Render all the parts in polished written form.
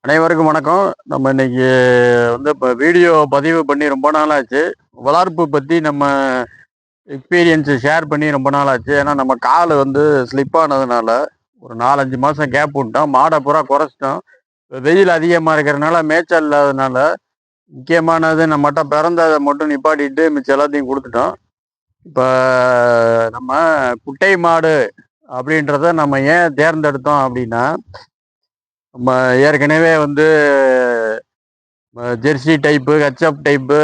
அனைவருக்கும் வணக்கம். நம்ம இன்னைக்கு இப்போ வீடியோ பதிவு பண்ணி ரொம்ப நாள் ஆச்சு. வளர்ப்பு பற்றி நம்ம எக்ஸ்பீரியன்ஸு ஷேர் பண்ணி ரொம்ப நாள் ஆச்சு. ஏன்னா நம்ம கால் ஸ்லிப் ஆனதுனால ஒரு 4-5 மாதம் கேப் விட்டோம். மாடை பூரா குறைச்சிட்டோம். வெயில் அதிகமாக இருக்கிறதுனால மேய்ச்சல் இல்லாததுனால முக்கியமானது நம்மகிட்ட பிறந்ததை மட்டும் நிப்பாட்டிட்டு மிச்சம் எல்லாத்தையும் கொடுத்துட்டோம். இப்போ நம்ம குட்டை மாடு அப்படின்றத நம்ம ஏன் தேர்ந்தெடுத்தோம் அப்படின்னா, நம்ம ஏற்கனவே Jersey type, HF type,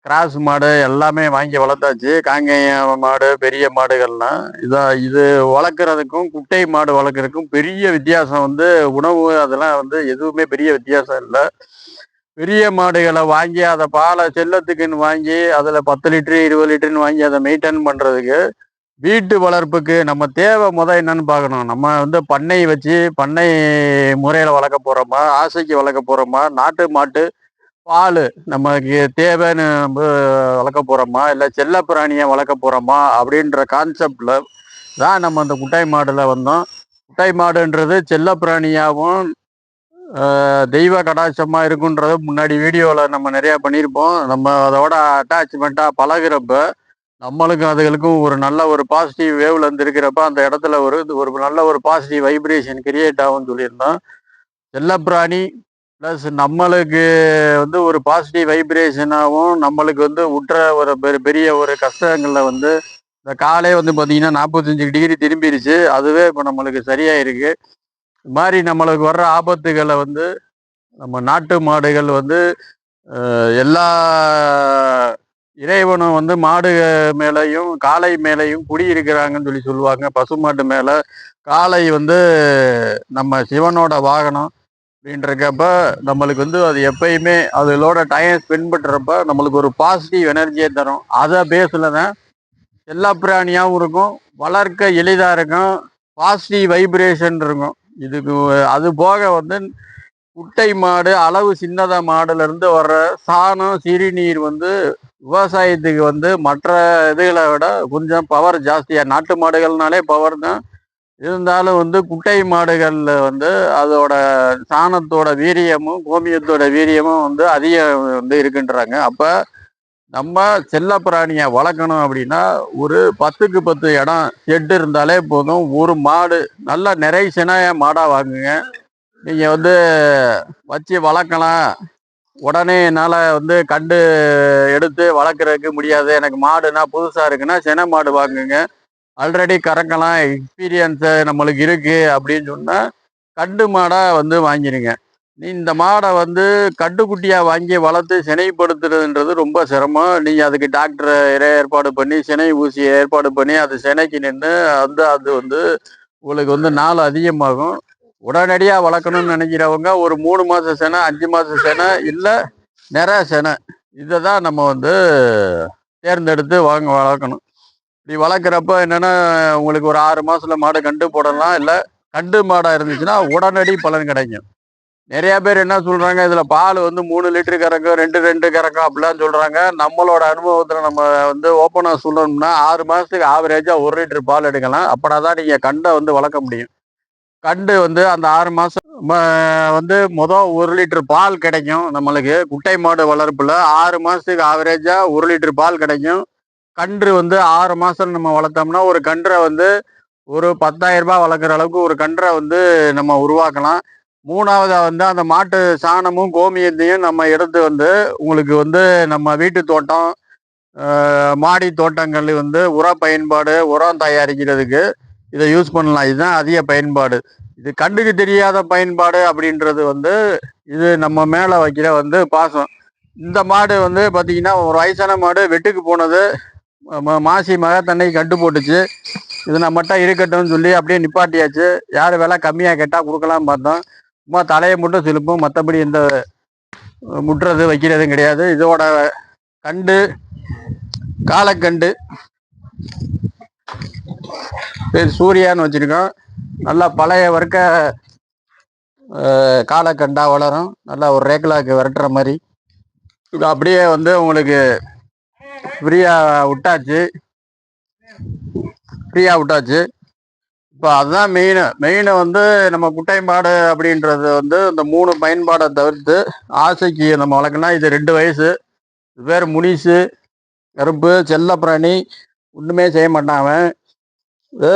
cross மாடு எல்லாமே வாங்கி வளர்த்தாச்சு. காங்கேய மாடு, பெரிய மாடுகள்லாம் இது வளர்க்குறதுக்கும் குட்டை மாடு வளர்க்குறதுக்கும் பெரிய வித்தியாசம். உணவு அதெல்லாம் எதுவுமே பெரிய வித்தியாசம் இல்லை. பெரிய மாடுகளை வாங்கி அதை பாலை செல்லத்துக்குன்னு வாங்கி அதில் 10 லிட்டரு 20 லிட்டருன்னு வாங்கி அதை மெயின்டைன் பண்ணுறதுக்கு, வீட்டு வளர்ப்புக்கு நம்ம தேவை என்னன்னு பார்க்கணும். நம்ம பண்ணை வச்சு பண்ணை முறையில் வளர்க்க போகிறோமா, ஆசைக்கு வளர்க்க போகிறோமா, நாட்டு மாட்டு பால் நமக்கு தேவைன்னு வளர்க்க போகிறோமா, இல்லை செல்ல பிராணியை வளர்க்க போகிறோமா அப்படின்ற கான்செப்டில் தான் நம்ம அந்த குட்டை மாடில் வந்தோம். குட்டை மாடுன்றது செல்ல பிராணியாகவும் தெய்வ கடாட்சமாக இருக்குன்றத முன்னாடி வீடியோவில் நம்ம நிறையா பண்ணியிருப்போம். நம்ம அதோட அட்டாச்மெண்ட்டாக பழகிறப்ப நம்மளுக்கும் அதுகளுக்கும் ஒரு நல்ல ஒரு பாசிட்டிவ் வேவ்லேருந்து இருக்கிறப்ப அந்த இடத்துல ஒரு நல்ல ஒரு பாசிட்டிவ் வைப்ரேஷன் கிரியேட் ஆகும்னு சொல்லியிருந்தோம். செல்லப்பிராணி ப்ளஸ் நம்மளுக்கு ஒரு பாசிட்டிவ் வைப்ரேஷனாகவும் நம்மளுக்கு உற்ற ஒரு பெரிய ஒரு கஷ்டங்களில் இந்த காலே பார்த்தீங்கன்னா 45 டிகிரி திரும்பிடுச்சு. அதுவே இப்போ நம்மளுக்கு சரியாக இருக்கு. இது மாதிரி நம்மளுக்கு வர்ற ஆபத்துகளை நம்ம நாட்டு மாடுகள் எல்லா இறைவனும் மாடு மேலையும் காளை மேலையும் குடியிருக்கிறாங்கன்னு சொல்லுவாங்க. பசுமாட்டு மேலே காளை நம்ம சிவனோட வாகனம் அப்படின்றக்கப்ப நம்மளுக்கு அது எப்பயுமே அதோட டைம் ஸ்பெண்ட் பண்ணுறப்ப நம்மளுக்கு ஒரு பாசிட்டிவ் எனர்ஜியை தரும். அதை பேஸில் தான் எல்லா பிராணியாகவும் இருக்கும், வளர்க்க எளிதாக இருக்கும், பாசிட்டிவ் வைப்ரேஷன் இருக்கும். இதுக்கு அது போக குட்டை மாடு அளவு சின்னதா மாடுலேருந்து வர்ற சாணம் சிறுநீர் விவசாயத்துக்கு மற்ற இதுகளை விட கொஞ்சம் பவர் ஜாஸ்தியாக. நாட்டு மாடுகள்னாலே பவர் தான். இருந்தாலும் குட்டை மாடுகளில் அதோட சாணத்தோட வீரியமும் கோமியத்தோட வீரியமும் அதிகம் இருக்குன்றாங்க. அப்போ நம்ம செல்ல பிராணியை வளர்க்கணும் அப்படின்னா ஒரு 10க்கு 10 இடம் ஷெட்டு இருந்தாலே போதும். ஒரு மாடு நல்லா நிறைய சினைய மாடாக வாங்குங்க. நீங்கள் வச்சு வளர்க்கலாம். உடனே என்னால் கண்டு எடுத்து வளர்க்குறதுக்கு முடியாது, எனக்கு மாடுனா புதுசாக இருக்குன்னா சினை மாடு வாங்குங்க. ஆல்ரெடி கறக்கலாம், எக்ஸ்பீரியன்ஸு நம்மளுக்கு இருக்குது அப்படின்னு சொன்னால் கண்டு மாடாக வாங்கிடுங்க. இந்த மாடை கட்டுக்குட்டியாக வாங்கி வளர்த்து சினைப்படுத்துறதுன்றது ரொம்ப சிரமம். நீங்கள் அதுக்கு டாக்டரை ஏற்பாடு பண்ணி சினை ஊசியை ஏற்பாடு பண்ணி அது சினைக்கு நின்று அது உங்களுக்கு நாள் அதிகமாகும். உடனடியாக வளர்க்கணும்னு நினைக்கிறவங்க ஒரு 3 மாத செனை, 5 மாத செனை, இல்லை நிறைய செனை, இதை தான் நம்ம தேர்ந்தெடுத்து வளர்க்கணும். இப்படி வளர்க்குறப்ப என்னென்னா உங்களுக்கு ஒரு 6 மாதத்தில் மாடு கண்டு போடலாம். இல்லை கண்டு மாடாக இருந்துச்சுன்னா உடனடி பலன் கிடைக்கும். நிறையா பேர் என்ன சொல்கிறாங்க, இதில் பால் 3 லிட்டரு கறக்கும், 2 கறக்கும் அப்படிலாம் சொல்கிறாங்க. நம்மளோட அனுபவத்தில் நம்ம ஓப்பனாக சொல்லணும்னா 6 மாதத்துக்கு ஆவரேஜாக 1 லிட்டரு பால் எடுக்கலாம். அப்படின்னா தான் நீங்கள் கண்டை வளர்க்க முடியும். கண்டு அந்த 6 மாதம் மொதல் 1 லிட்டரு பால் கிடைக்கும். நம்மளுக்கு குட்டை மாடு வளர்ப்பில் 6 மாதத்துக்கு ஆவரேஜாக 1 லிட்டரு பால் கிடைக்கும். கன்று 6 மாதம் நம்ம வளர்த்தோம்னா ஒரு கன்றை ஒரு 10,000 ரூபாய் வளர்க்குற அளவுக்கு ஒரு கன்றை நம்ம உருவாக்கலாம். மூணாவதாக அந்த மாட்டு சாணமும் கோமியத்தையும் நம்ம எடுத்து உங்களுக்கு நம்ம வீட்டு தோட்டம், மாடி தோட்டங்கள் உர பயன்பாடு, உரம் தயாரிக்கிறதுக்கு இதை யூஸ் பண்ணலாம். இதுதான் அதிக பயன்பாடு. இது கண்ணுக்கு தெரியாத பயன்பாடு அப்படின்றது இது நம்ம மேலே வைக்கிற பாசம். இந்த மாடு பார்த்தீங்கன்னா ஒரு வயசான மாடு வெட்டுக்கு போனது மாசி மகத்தன்னைக்கு கட்டு போட்டுச்சு. இது நம்மகிட்ட இருக்கட்டும்னு சொல்லி அப்படியே நிப்பாட்டியாச்சு. யார் விலை கம்மியாக கேட்டால் கொடுக்கலாம் பார்த்தோம். சும்மா தலையை மட்டும் சிலுப்போம், மற்றபடி எந்த முட்டுறது வைக்கிறதும் கிடையாது. இதோட கண்டு காலக்கண்டு பேர் சூர்யான்னு வச்சுருக்கோம். நல்லா பழைய வர்க்க காலக்கண்டாக வளரும். நல்லா ஒரு ரேக்கலாக்கு விரட்டுற மாதிரி. இது அப்படியே உங்களுக்கு ஃப்ரீயாக விட்டாச்சு. இப்போ அதுதான் மெயின் வந்து நம்ம குட்டை மாடு அப்படின்றது வந்து இந்த 3 பயன்பாடை தவிர்த்து ஆசைக்கு நம்ம வளர்க்கணும். இது 2 வயசு. இது பேர் முனிசு, கருப்பு, செல்ல பிராணி, ஒண்ணுமே செய்ய மாட்டான் அவன். இது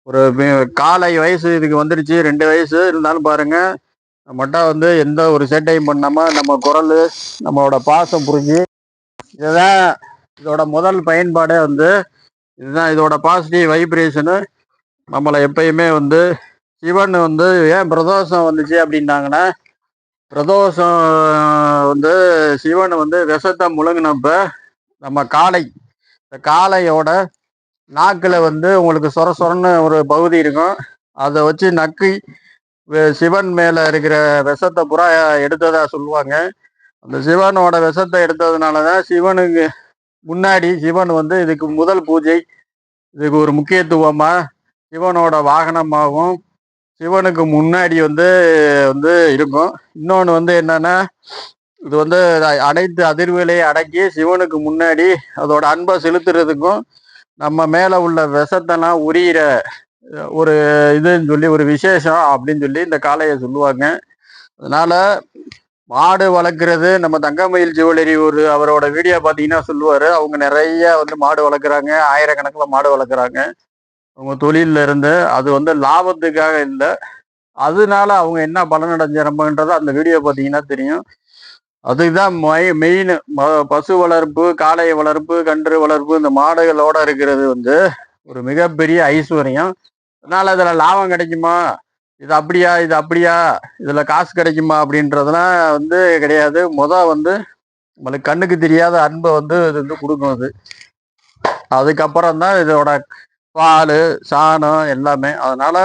ஒரு காலை வயசு இதுக்கு வந்துருச்சு, 2 வயசு இருந்தாலும் பாருங்க நம்மகிட்ட வந்து எந்த ஒரு சேட்டையும் பண்ணாம நம்ம குரல், நம்மளோட பாசம் புரிஞ்சு, இதுதான் இதோட முதல் பயன்பாடே வந்து இதுதான். இதோட பாசிட்டிவ் வைப்ரேஷனு நம்மளை எப்பயுமே வந்து சிவன் வந்து ஏன் பிரதோஷம் வந்துச்சு அப்படின்னாங்கன்னா, பிரதோஷம் வந்து சிவன் வந்து விஷத்தை முழுங்கினப்ப நம்ம இந்த காளையோட நாக்கில் வந்து உங்களுக்கு சொர சொரன்னு ஒரு பகுதி இருக்கும். அதை வச்சு நக்கி சிவன் மேல இருக்கிற விஷத்தை புறா எடுத்ததா சொல்லுவாங்க. அந்த சிவனோட விஷத்தை எடுத்ததுனாலதான் சிவனுக்கு முன்னாடி சிவன் வந்து இதுக்கு முதல் பூஜை, இதுக்கு ஒரு முக்கியத்துவமா சிவனோட வாகனமாகவும் சிவனுக்கு முன்னாடி வந்து வந்து இருக்கும். இன்னொன்று வந்து என்னன்னா, இது வந்து அனைத்து அதிர்வுகளையும் அடக்கி சிவனுக்கு முன்னாடி அதோட அன்பை செலுத்துறதுக்கும் நம்ம மேல உள்ள விஷத்தெல்லாம் உரியிற ஒரு இதுன்னு சொல்லி ஒரு விசேஷம் அப்படின்னு சொல்லி இந்த காளையை சொல்லுவாங்க. அதனால மாடு வளர்க்குறது நம்ம தங்கமயில் ஜுவல்லரி ஒரு அவரோட வீடியோ பார்த்தீங்கன்னா சொல்லுவாரு, அவங்க நிறைய வந்து மாடு வளர்க்குறாங்க, ஆயிரக்கணக்கில் மாடு வளர்க்குறாங்க அவங்க தொழில இருந்து. அது வந்து லாபத்துக்காக இல்லை, அதனால அவங்க என்ன பலன் அடைஞ்சிருப்பாங்கன்றத அந்த வீடியோ பார்த்தீங்கன்னா தெரியும். அதுதான் மெயின். பசு வளர்ப்பு, காளை வளர்ப்பு, கன்று வளர்ப்பு, இந்த மாடுகளோட இருக்கிறது வந்து ஒரு மிகப்பெரிய ஐஸ்வர்யம். அதனால இதுல லாபம் கிடைக்குமா, இது அப்படியா இது அப்படியா, இதுல காசு கிடைக்குமா அப்படின்றதெல்லாம் வந்து கிடையாது. வந்து நம்மளுக்கு கண்ணுக்கு தெரியாத அன்பை வந்து இது வந்து கொடுக்கும். அதுக்கப்புறம் தான் இதோட பால், சாணம் எல்லாமே. அதனால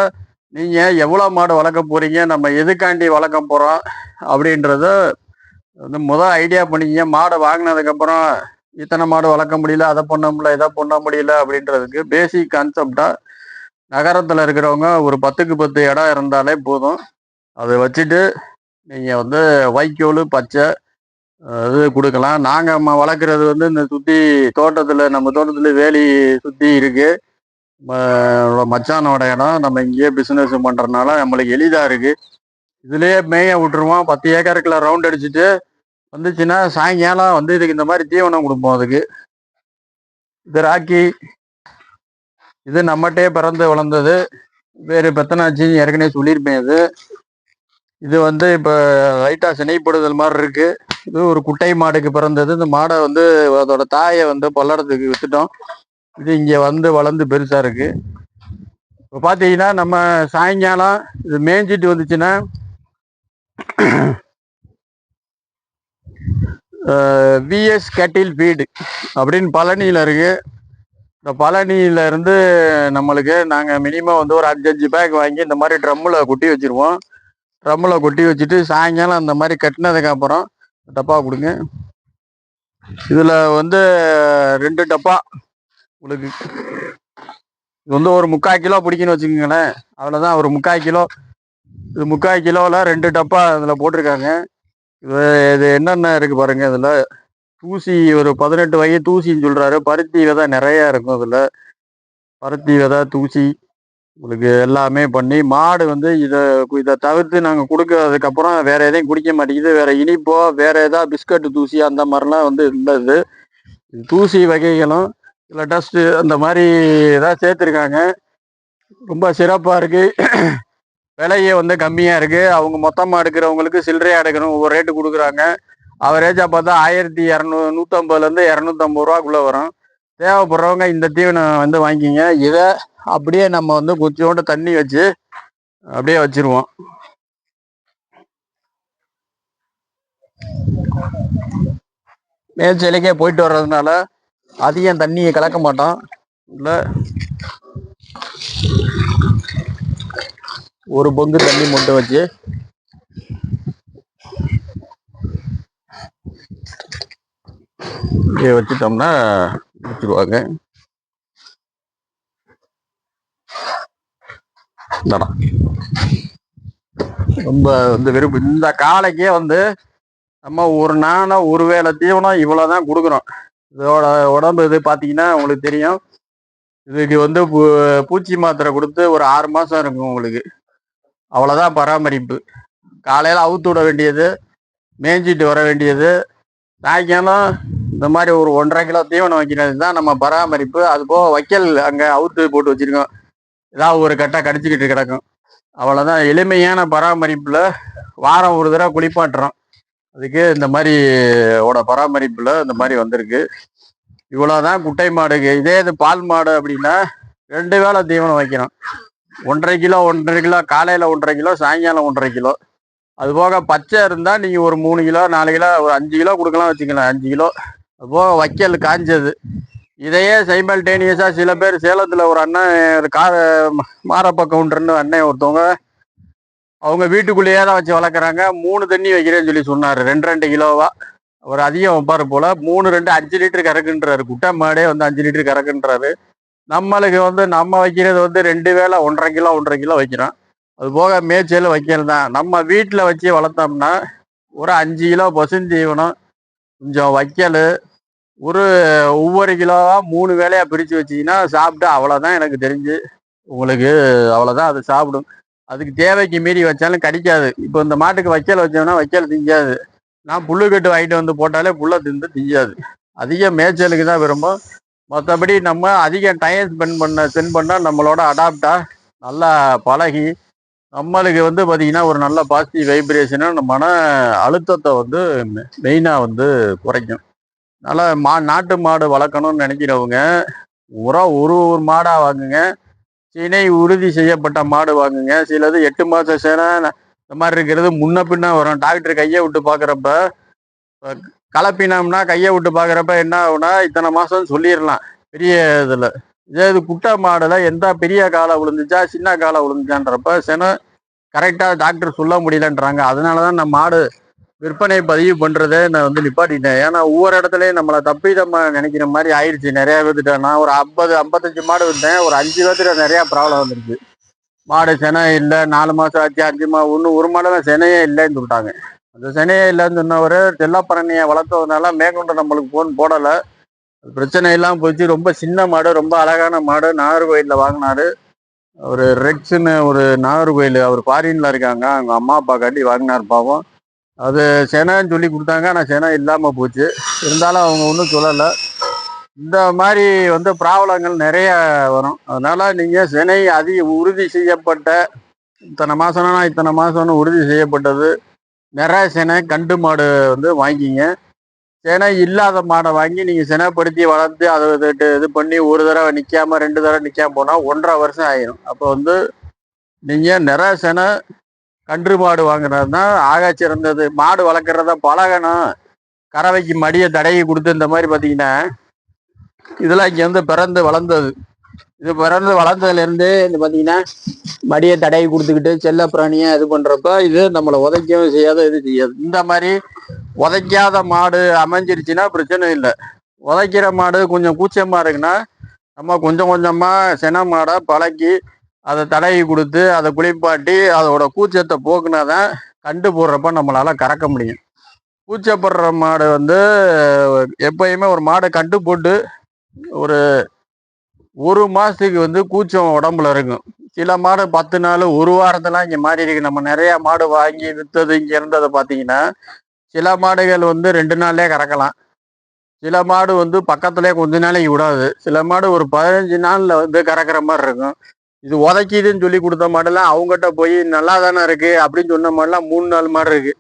நீங்க எவ்வளவு மாடு வளர்க்க போறீங்க, நம்ம எதுக்காண்டி வளர்க்க போறோம் அப்படின்றத வந்து ஐடியா பண்ணிக்க. மாடை வாங்கினதுக்கு அப்புறம் இத்தனை மாடு வளர்க்க முடியல, அதை பண்ண முடியல, இதை பண்ண முடியல அப்படின்றதுக்கு பேசிக் கான்செப்டா நகரத்துல இருக்கிறவங்க ஒரு 10க்கு 10 இடம் இருந்தாலே போதும். அதை வச்சுட்டு நீங்க வந்து வைக்கோல், பச்சை இது கொடுக்கலாம். நாங்க வளர்க்குறது வந்து இந்த சுத்தி தோட்டத்துல, நம்ம தோட்டத்துல வேலி சுத்தி இருக்கு. மச்சானோட இடம், நம்ம இங்கேயே பிசினஸ் பண்றதுனால நம்மளுக்கு எளிதா இருக்கு. இதுலயே மேய விட்டுருவோம். 10 ஏக்கருக்குள்ள ரவுண்ட் அடிச்சுட்டு வந்துச்சுன்னா சாயங்காலம் வந்து இதுக்கு இந்த மாதிரி தீவனம் கொடுப்போம். அதுக்கு இது ராக்கி, இது நம்மகிட்டே பிறந்து வளர்ந்தது, வேறு பெத்தனாச்சின்னு ஏற்கனவே சொல்லியிருப்பேன். இது வந்து இப்போ லைட்டா சினைப்படுதல் மாதிரி இருக்கு. இது ஒரு குட்டை மாடுக்கு பிறந்தது. இந்த மாடை வந்து அதோட தாயை வந்து பல்லடத்துக்கு வித்துட்டோம். இது இங்க வந்து வளர்ந்து பெருசா இருக்கு. இப்போ பாத்தீங்கன்னா நம்ம சாயங்காலம் இது மேய்ஞ்சிட்டு வந்துச்சுன்னா விஎஸ் கேட்டில் ஃபீடு அப்படின்னு பழனியில இருக்கு. இந்த பழனியில இருந்து நம்மளுக்கு நாங்கள் மினிமம் வந்து ஒரு 5 பேக் வாங்கி இந்த மாதிரி ட்ரம்மில் கொட்டி வச்சிருவோம். ட்ரம்மில் கொட்டி வச்சுட்டு சாயங்காலம் அந்த மாதிரி கட்டினதுக்கு அப்புறம் டப்பா கொடுங்க. இதில் வந்து 2 டப்பா உங்களுக்கு. இது வந்து ஒரு 3/4 கிலோ பிடிக்குன்னு வச்சுக்கோங்களேன். அவ்வளோதான், ஒரு 3/4 கிலோ. இது 3/4 கிலோவில் 2 டப்பா இதில் போட்டிருக்காங்க. இது என்னென்ன இருக்கு பாருங்க. இதில் தூசி ஒரு 18 வகை தூசின்னு சொல்றாரு. பருத்தி விதை நிறைய இருக்கும். இதில் பருத்தி விதை, தூசி உங்களுக்கு எல்லாமே பண்ணி மாடு வந்து இதை தவிர்த்து நாங்கள் கொடுக்கறதுக்கப்புறம் வேற எதையும் குடிக்க மாட்டேங்குது. வேற இனிப்போ வேற ஏதாவது பிஸ்கட் தூசி அந்த மாதிரிலாம் வந்து இல்லை. தூசி வகைகளும் இல்லை டஸ்ட்டு அந்த மாதிரி ஏதாவது சேர்த்துருக்காங்க. ரொம்ப சிறப்பாக இருக்கு. விலையே வந்து கம்மியாக இருக்கு. அவங்க மொத்தமாக எடுக்கிறவங்களுக்கு சில்லறையாக எடுக்கணும் ஒவ்வொரு ரேட்டு கொடுக்குறாங்க. அவரேஜா பார்த்தா 150 250 ரூபாக்குள்ள வரும். தேவைப்படுறவங்க இந்த தீவனம் வந்து வாங்கிங்க. இதை அப்படியே நம்ம வந்து கொஞ்சோண்டு தண்ணி வச்சு அப்படியே வச்சிருவோம். மேய்ச்சலுக்கே போயிட்டு வர்றதுனால அதிகம் தண்ணியை கலக்க மாட்டோம். இல்லை ஒரு பொங்கு தண்ணி மட்டும் வச்சு வச்சுட்டோம்னா வச்சுருவாங்க. ரொம்ப வந்து விரும்பு. இந்த காளைக்கே வந்து நம்ம ஒரு வேளை தீவனம் இவ்வளவுதான் கொடுக்குறோம். இதோட உடம்பு இது பார்த்தீங்கன்னா உங்களுக்கு தெரியும். இதுக்கு வந்து பூச்சி மாத்திரை கொடுத்து ஒரு 6 மாதம் இருக்கும் உங்களுக்கு. அவ்வளோதான் பராமரிப்பு. காலையில் அவுத்து விட வேண்டியது, மேய்ஞ்சிட்டு வர வேண்டியது, சாயங்காலம் இந்த மாதிரி ஒரு 1.5 கிலோ தீவனம் வைக்கிறது தான் நம்ம பராமரிப்பு. அது போக வைக்கல் அங்கே அவுத்து போட்டு வச்சிருக்கோம், ஏதாவது ஒரு கட்டை கடிச்சிக்கிட்டு கிடக்கும். அவ்வளோதான். எளிமையான பராமரிப்பில் வாரம் ஒரு தடவை குளிப்பாட்டுறோம். அதுக்கு இந்த மாதிரி பராமரிப்பில் இந்த மாதிரி வந்திருக்கு. இவ்வளோதான் குட்டை மாடுக்கு. இதே இது பால் மாடு அப்படின்னா 2 வேளை தீவனம் வைக்கணும். 1.5 கிலோ 1.5 கிலோ, காலையில் 1.5 கிலோ, சாயங்காலம் 1.5 கிலோ. அது போக பச்சை இருந்தால் நீங்கள் ஒரு 3 கிலோ 4 கிலோ ஒரு 5 கிலோ கொடுக்கலாம் வச்சுக்கலாம், 5 கிலோ. அது போக வைக்கல் காஞ்சது. இதையே சைமல்டேனியஸாக சில பேர் சேலத்தில் ஒரு அண்ணன் மாரப்ப கவுண்டர்னு அண்ணன் ஒருத்தவங்க அவங்க வீட்டுக்குள்ளேயே தான் வச்சு வளர்க்குறாங்க. 3 தண்ணி வைக்கிறேன்னு சொல்லி சொன்னார், 2 கிலோவா. அவர் அதிகம் வைப்பார் போல். 3 2 5 லிட்டர் கறக்குன்றாரு. குட்டை மாடே வந்து 5 லிட்டர் கறக்குன்றாரு. நம்மளுக்கு வந்து நம்ம வைக்கிறது வந்து 2 வேளை 1.5 கிலோ 1.5 கிலோ வைக்கிறோம். அது போக மேய்ச்சல் வைக்கிறது தான். நம்ம வீட்டில் வச்சு வளர்த்தோம்னா ஒரு 5 கிலோ பசுந்தீவனம், கொஞ்சம் வைக்கல், ஒவ்வொரு கிலோவா 3 வேளையாக பிரித்து வச்சிங்கன்னா சாப்பிட்டு அவ்வளோதான். எனக்கு தெரிஞ்சு உங்களுக்கு அவ்வளோதான். அது சாப்பிடும். அதுக்கு தேவைக்கு மீறி வச்சாலும் கடிக்காது. இப்போ இந்த மாட்டுக்கு வைக்கல் வச்சோம்னா வைக்கல் திங்காது. நான் புல்லுக்கட்டு வாங்கிட்டு வந்து போட்டாலே புல்லை திந்து திங்காது. அதிக மேய்ச்சலுக்கு தான் விரும்பும். மற்றபடி நம்ம அதிக டைம் ஸ்பெண்ட் பண்ணால் நம்மளோட அடாப்டாக நல்லா பழகி நம்மளுக்கு வந்து பார்த்திங்கன்னா ஒரு நல்ல பாசிட்டிவ் வைப்ரேஷனை மன அழுத்தத்தை வந்து மெயினாக வந்து குறைக்கும். அதனால் நாட்டு மாடு வளர்க்கணும்னு நினைக்கிறவங்க ஒரு மாடாக வாங்குங்க. சினை உறுதி செய்யப்பட்ட மாடு வாங்குங்க. சிலது 8 மாதம் சேனை இந்த மாதிரி இருக்கிறது முன்ன பின்னா வரும். டாக்டர் கையை விட்டு பார்க்குறப்ப கலப்பினோம்னா கையை விட்டு பார்க்குறப்ப என்ன ஆகுனா இத்தனை மாதம் சொல்லிடலாம் பெரிய இதில். இது குட்டை மாடில் எந்த பெரிய காலை விழுந்துச்சா சின்ன காலை விழுந்துச்சான்றப்ப சேனை கரெக்டாக டாக்டர் சொல்ல முடியலன்றாங்க. அதனால தான் நான் மாடு விற்பனை பதிவு பண்ணுறதே நான் வந்து நிப்பாட்டிட்டேன். ஏன்னா ஒவ்வொரு இடத்துலையும் நம்மளை தப்பிதமாக நினைக்கிற மாதிரி ஆயிடுச்சு. நிறையா பேர்த்துட்டேன். நான் ஒரு 50-55 மாடு விட்டேன். ஒரு 5 பேர்த்துட்ட நிறையா ப்ராப்ளம் வந்துருச்சு. மாடு செனை இல்லை, 4 மாதம் ஆச்சு, 5 மாதம் ஒரு மாடு தான் செனையே இல்லைன்னு சொல்லிட்டாங்க. அந்த செனையே இல்லைன்னு சொன்னவர் செல்லப்பரணியை வளர்த்ததுனால மேற்கொண்டு நம்மளுக்கு ஃபோன் போடலை. பிரச்சனை எல்லாம் போச்சு. ரொம்ப சின்ன மாடு, ரொம்ப அழகான மாடு. நாகர்கோயிலில் வாங்கினாரு. ஒரு ரெட்ஸுன்னு ஒரு நாகர்கோயில், அவர் ஃபாரின்ல இருக்காங்க. அவங்க அம்மா அப்பா காட்டி வாங்கினார் பாவம். அது செனைன்னு சொல்லி கொடுத்தாங்க. ஆனால் செனை இல்லாமல் போச்சு. இருந்தாலும் அவங்க ஒன்றும் சொல்லலை. இந்த மாதிரி வந்து ப்ராப்ளங்கள் நிறைய வரும். அதனால நீங்கள் செனை உறுதி செய்யப்பட்ட இத்தனை மாதம்னா இத்தனை மாதம்னு உறுதி செய்யப்பட்டது நிறைய செனை கண்டு மாடு வந்து வாங்கிங்க. செனை இல்லாத மாடை வாங்கி நீங்கள் செனைப்படுத்தி வளர்த்து அதை இது பண்ணி ஒரு தடவை நிற்காம 2 தடவை நிற்காம போனால் 1.5 வருஷம் ஆயிடும். அப்போ வந்து நீங்கள் நிறைய செனை கன்று மாடு வாங்குறது தான் ஆக சிறந்தது. மாடு வளர்க்குறத பழகணும். கறவைக்கு மடியை தடவி கொடுத்து இந்த மாதிரி பார்த்தீங்கன்னா இதெல்லாம் இங்கே வந்து பிறந்து வளர்ந்தது. இது பிறந்து வளர்ந்ததுலேருந்து இந்த பார்த்தீங்கன்னா மடியை தடவி கொடுத்துக்கிட்டு செல்ல பிராணியாக இது பண்ணுறப்ப இது நம்மளை உதைக்கவும் செய்யாத இது செய்யாது. இந்த மாதிரி உதைக்காத மாடு அமைஞ்சிருச்சுன்னா பிரச்சனை இல்லை. உதைக்கிற மாடு கொஞ்சம் கூச்சமாக இருக்குன்னா நம்ம கொஞ்சம் கொஞ்சமாக சென மாடை பழக்கி அதை தடவி கொடுத்து அதை குளிப்பாட்டி அதோட கூச்சத்தை போக்குனா தான் கண்டு போடுறப்ப நம்மளால் கறக்க முடியும். கூச்சப்படுற மாடு வந்து எப்பயுமே ஒரு மாடை கண்டு போட்டு ஒரு மாதத்துக்கு வந்து கூச்சம் உடம்புல இருக்கும். சில மாடு 10 நாள் 1 வாரத்தெல்லாம் இங்கே மாறி இருக்கு. நம்ம நிறையா மாடு வாங்கி விற்றது இங்கே இருந்ததை பார்த்தீங்கன்னா சில மாடுகள் வந்து 2 நாள்லேயே கறக்கலாம். சில மாடு வந்து பக்கத்துலேயே கொஞ்ச நாளைக்கு விடாது. சில மாடு ஒரு 15 நாளில் வந்து கறக்கிற மாதிரி இருக்கும். இது உதைக்கிதுன்னு சொல்லி கொடுத்த மாடெல்லாம் அவங்ககிட்ட போய் நல்லா தானே இருக்குது அப்படின்னு சொன்ன மாடெல்லாம் 3-4 மாடு இருக்குது.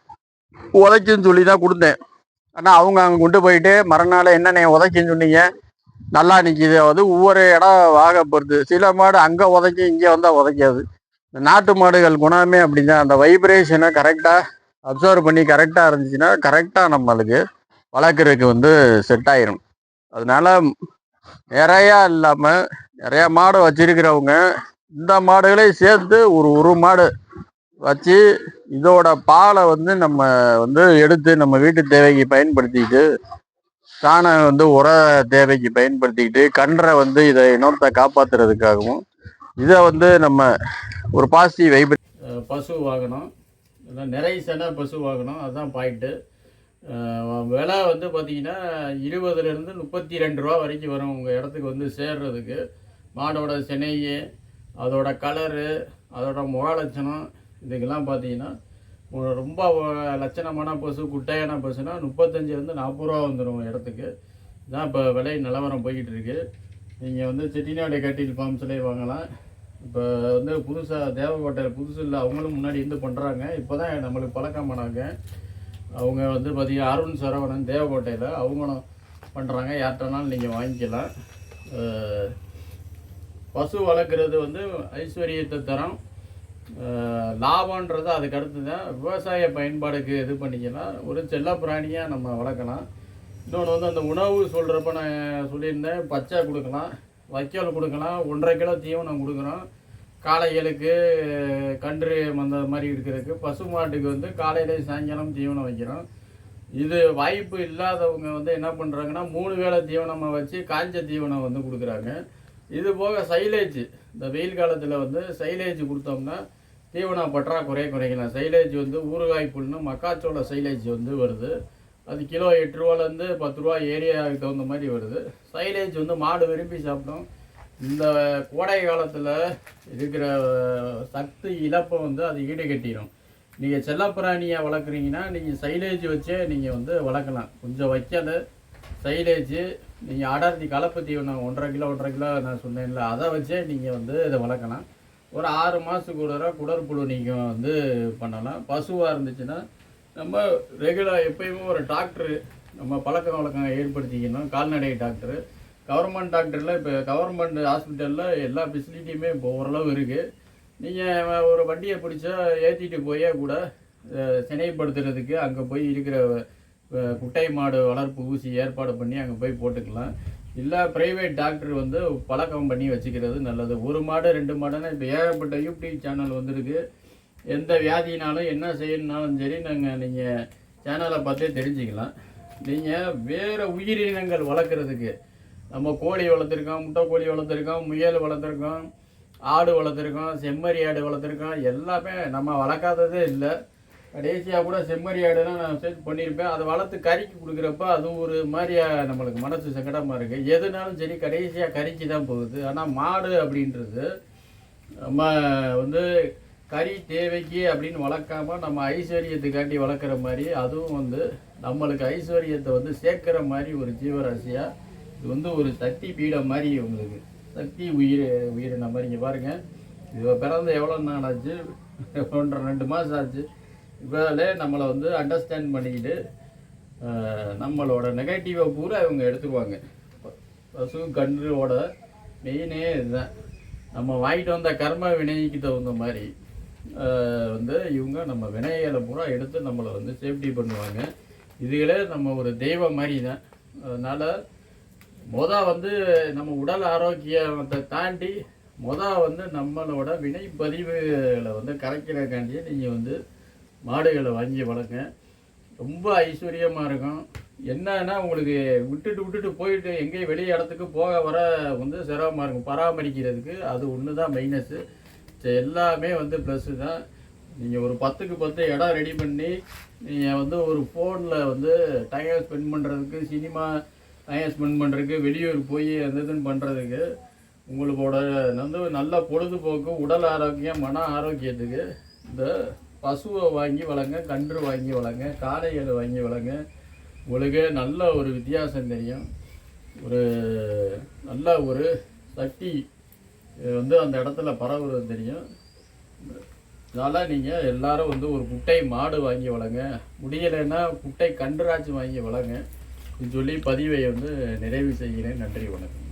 உதைக்குன்னு சொல்லி தான் கொடுத்தேன். ஆனால் அவங்க அங்கே கொண்டு போயிட்டு மறுநாள் என்னென்ன உதைக்குன்னு சொன்னீங்க நல்லா நிற்கிது. அது ஒவ்வொரு இடம் வாக பொறுத்து. சில மாடு அங்கே உதைக்கி இங்கே வந்தால் உதைக்காது. இந்த நாட்டு மாடுகள் குணமே அப்படிதான். அந்த வைப்ரேஷனை கரெக்டாக அப்சர்வ் பண்ணி கரெக்டாக இருந்துச்சுன்னா கரெக்டாக நம்மளுக்கு வளர்க்குறதுக்கு வந்து செட் ஆயிரும். அதனால நிறையா இல்லாமல் நிறையா மாடு வச்சிருக்கிறவங்க இந்த மாடுகளே சேர்த்து ஒரு மாடு வச்சு இதோட பாலை வந்து நம்ம வந்து எடுத்து நம்ம வீட்டு தேவைக்கு பயன்படுத்திக்கிட்டு சாணம் வந்து உர தேவைக்கு பயன்படுத்திக்கிட்டு கன்றை வந்து இதை இனத்தை காப்பாற்றுறதுக்காகவும் இதை வந்து நம்ம ஒரு பாசிட்டிவ் வைப்ரேஷன் பசு வாங்கணும். நிறைய செனை பசு வாங்கணும். அதுதான் பாயிண்ட்டு. விலை வந்து பார்த்திங்கன்னா 20 to 32 ரூபா வரைக்கும் வரும் உங்கள் இடத்துக்கு வந்து சேர்றதுக்கு. மாடோட சினை, அதோட கலரு, அதோட முக லட்சணம், இதுக்கெல்லாம் பார்த்தீங்கன்னா ரொம்ப லட்சணமான பசு, குட்டையான பசுனா 35-40 ரூபா வந்துடும் இடத்துக்கு. இதான் இப்போ விலை நிலவரம் போய்கிட்டு இருக்கு. நீங்கள் வந்து செட்டிநாடு கேட்டில் ஃபார்ம்ஸ்லேயே வாங்கலாம். இப்போ வந்து புதுசாக தேவக்கோட்டையில் புதுசு இல்லை, அவங்களும் முன்னாடி இருந்து பண்ணுறாங்க. இப்போ தான் நம்மளுக்கு பழக்கமானாங்க. அவங்க வந்து பார்த்தீங்கன்னா அருண் சரவணன் தேவக்கோட்டையில் அவங்களும் பண்ணுறாங்க. யார்கிட்டனாலும் நீங்கள் வாங்கிக்கலாம். பசு வளர்க்குறது வந்து ஐஸ்வர்யத்தை தரம், லாபன்றது அதுக்கு அடுத்து தான். விவசாய பயன்பாடுக்கு இது பண்ணிக்கலாம். ஒரு செல்ல பிராணியாக நம்ம வளர்க்கலாம். இன்னொன்று வந்து அந்த உணவு சொல்கிறப்ப நான் சொல்லியிருந்தேன், பச்சை கொடுக்கலாம், வைக்கோல் கொடுக்கலாம், 1.5 கிலோ தீவனம் கொடுக்குறோம். காளைகளுக்கு, கன்று அந்த மாதிரி இருக்கிறதுக்கு, பசு மாட்டுக்கு வந்து காலையில் சாயங்காலம் தீவனம் வைக்கிறோம். இது வாய்ப்பு இல்லாதவங்க வந்து என்ன பண்ணுறாங்கன்னா 3 வேளை தீவனமாக வச்சு காய்ச்ச தீவனம் வந்து கொடுக்குறாங்க. இது போக சைலேஜ், இந்த வெயில் காலத்தில் வந்து சைலேஜ் கொடுத்தோம்னா தீவனம் பற்றாக்குறையை குறைக்கலாம். சைலேஜ் வந்து ஊறுகாய் புல்னு மக்காச்சோள சைலேஜ் வந்து வருது. அது கிலோ 8 ரூபாலேருந்து 10 ரூபா ஏரியாவுக்கு தகுந்த மாதிரி வருது. சைலேஜ் வந்து மாடு விரும்பி சாப்பிடும். இந்த கோடை காலத்தில் இருக்கிற சக்தி இழப்பை வந்து அது ஈடுகட்டிடும். நீங்கள் செல்லப்பிராணியாக வளர்க்குறீங்கன்னா நீங்கள் சைலேஜ் வச்சே நீங்கள் வந்து வளர்க்கலாம். கொஞ்சம் வைக்கல், சைலேஜ், நீங்கள் அடர்த்தி கலப்பு தீவனம் 1.5 கிலோ நான் சொன்னேன்ல, அதை வச்சே நீங்கள் வந்து இதை வளர்க்கலாம். ஒரு 6 மாதத்துக்கு ஒரு தடவை குடற்புழு நீங்கள் வந்து பண்ணலாம். பசுவாக இருந்துச்சுன்னா நம்ம ரெகுலர் எப்பயுமே ஒரு டாக்டரு நம்ம பழக்க வழக்கம் ஏற்படுத்திக்கணும். கால்நடை டாக்டரு, கவர்மெண்ட் டாக்டரில் இப்போ கவர்மெண்ட் ஹாஸ்பிட்டலில் எல்லா ஃபெசிலிட்டியுமே இப்போ ஓரளவு இருக்குது. நீங்கள் ஒரு வண்டியை பிடிச்சா ஏற்றிட்டு போயே கூட சினைப்படுத்துறதுக்கு அங்கே போய் இருக்கிற குட்டை மாடு வளர்ப்பு ஊசி ஏற்பாடு பண்ணி அங்கே போய் போட்டுக்கலாம். இல்லை ப்ரைவேட் டாக்டர் வந்து பழக்கம் பண்ணி வச்சுக்கிறது நல்லது. 1 மாடு 2 மாடுன்னா இப்போ ஏகப்பட்ட யூடியூப் சேனல் வந்துருக்கு. எந்த வியாதினாலும் என்ன செய்யணுனாலும் சரி நீங்கள் சேனலை பார்த்தே தெரிஞ்சுக்கலாம். நீங்கள் வேறு உயிரினங்கள் வளர்க்குறதுக்கு நம்ம கோழி வளர்த்துருக்கோம், முட்டை கோழி வளர்த்துருக்கோம், முயல் வளர்த்துருக்கோம், ஆடு வளர்த்துருக்கோம், செம்மறி ஆடு வளர்த்துருக்கோம். எல்லாமே நம்ம வளர்க்காததே இல்லை. கடைசியாக கூட செம்மறி ஆடுலாம் நான் சேர்த்து பண்ணியிருப்பேன். அதை வளர்த்து கறிக்கு கொடுக்குறப்ப அது ஒரு மாதிரியாக நம்மளுக்கு மனசு சங்கடமாக இருக்குது. எதுனாலும் சரி கடைசியாக கறிக்கு தான் போகுது. ஆனால் மாடு அப்படின்றது நம்ம வந்து கறி தேவைக்கு அப்படின்னு வளர்க்காம நம்ம ஐஸ்வர்யத்துக்காண்டி வளர்க்குற மாதிரி, அதுவும் வந்து நம்மளுக்கு ஐஸ்வர்யத்தை வந்து சேர்க்குற மாதிரி ஒரு ஜீவராசியாக இது வந்து ஒரு சக்தி பீடம் மாதிரி, உங்களுக்கு சக்தி உயிரின மாதிரி. இங்கே பாருங்கள், இது பிறந்து எவ்வளோ நாள் ஆச்சு? 1.5-2 மாதம் ஆச்சு. இவ்வளோ நம்மளை வந்து அண்டர்ஸ்டாண்ட் பண்ணிக்கிட்டு நம்மளோட நெகட்டிவை பூரா இவங்க எடுத்துக்குவாங்க. பசு கன்றுவோட மெயினே இதுதான். நம்ம வாங்கிட்டு வந்த கர்ம வினைக்கு தகுந்த மாதிரி வந்து இவங்க நம்ம வினைகளை பூரா எடுத்து நம்மளை வந்து சேஃப்டி பண்ணுவாங்க. இதுகளே நம்ம ஒரு தெய்வம் மாதிரி தான். அதனால் வந்து நம்ம உடல் ஆரோக்கியத்தை தாண்டி வந்து நம்மளோட வினைப்பதிவுகளை வந்து கரைக்கிறக்காண்டியே நீங்கள் வந்து மாடுகளை வாங்கி வளர்ங்க. ரொம்ப ஐஸ்வர்யமாக இருக்கும். என்னன்னா உங்களுக்கு விட்டுட்டு போயிட்டு எங்கேயும் வெளியே இடத்துக்கு போக வர வந்து சிரமமாக இருக்கும் பராமரிக்கிறதுக்கு. அது ஒன்று தான் மைனஸு. எல்லாமே வந்து ப்ளஸ்ஸு தான். நீங்கள் ஒரு 10க்கு 10 இடம் ரெடி பண்ணி நீங்கள் வந்து ஒரு ஃபோனில் வந்து டைம் ஸ்பெண்ட் பண்ணுறதுக்கு, சினிமா டைம் ஸ்பெண்ட் பண்ணுறதுக்கு, வெளியூர் போய் அந்த இதுன்னு பண்ணுறதுக்கு, உங்களோட வந்து நல்ல பொழுதுபோக்கு, உடல் ஆரோக்கியம், மன ஆரோக்கியத்துக்கு இந்த பசுவை வாங்கி வளங்க, கன்று வாங்கி வளங்க, காளைகளை வாங்கி வளங்க. உங்களுக்கு நல்ல ஒரு வித்தியாசம் தெரியும். ஒரு நல்ல ஒரு சக்தி வந்து அந்த இடத்துல பரவுறது தெரியும். அதனால் நீங்கள் எல்லாரும் வந்து ஒரு குட்டை மாடு வாங்கி வளங்க, முடியலைன்னா குட்டை கன்றுராட்சி வாங்கி வளங்க சொல்லி பதிவை வந்து நிறைவு செய்கிறேன். நன்றி, வணக்கம்.